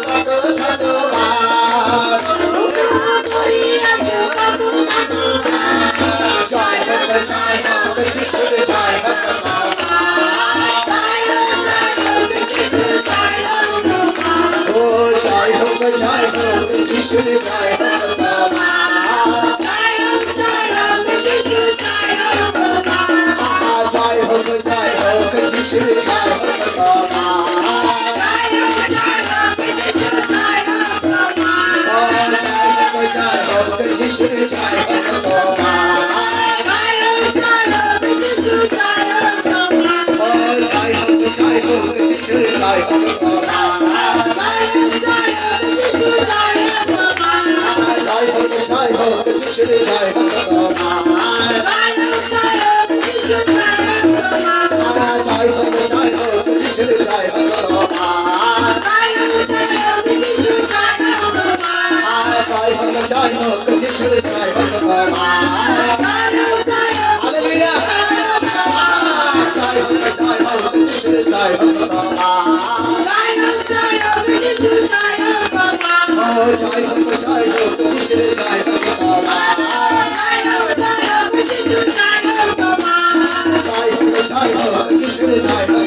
কত শতবার জয় হোক যিশুর জয় হোক ও জয় হোক যিশুর জয় হোক জয় হোক যিশুর জয় হোক যিশুর জয় হোক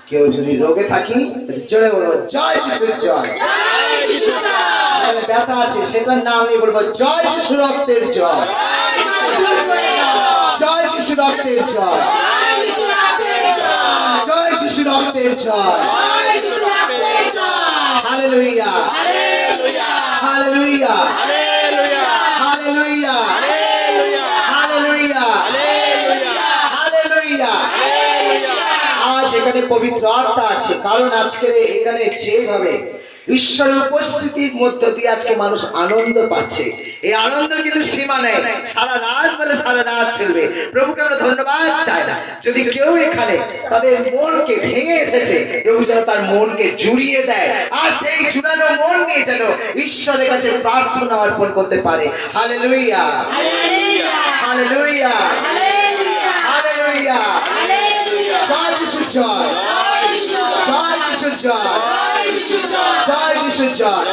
কেউ যদি রোগে থাকি জোরে বলবো জয় যিশুর জয়। ব্যথা আছে সেটার নাম নিয়ে বলবো জয় যিশু রক্তের জয়, জয় যিশু রক্তের জয়, জয় যিশু রক্তের জয়। Hallelujah hallelujah hallelujah hallelujah hallelujah hallelujah. আজ এখানে পবিত্র আত্মা আছে, কারণ আজকে এখানে যেভাবে ঈশ্বরের উপস্থিতির মধ্য দিয়ে আজকে মানুষ আনন্দ পাচ্ছে, এই আনন্দ কিন্তু সীমা নেই, সারা রাত বলে সারা রাত চলবে। প্রভুকে আমরা ধন্যবাদ চাই না। যদি কেউ এখানে তাদের মনকে ভেঙে এসেছে, প্রভু যেন তার মনকে জুড়িয়ে দেয়, আর সেই জুড়ানো মন নিয়ে যেন ঈশ্বরের কাছে প্রার্থনা অর্পণ করতে পারে। Hallelujah hallelujah hallelujah. জয় যিশু জয়, জয় যিশু জয়, জয় যিশু জয়।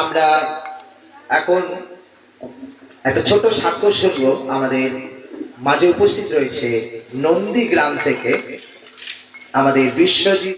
আমরা এখন একটা ছোট সাক্ষ্য শুনবো। আমাদের মাঝে উপস্থিত রয়েছে নন্দীগ্রাম থেকে আমাদের বিশ্বজিৎ।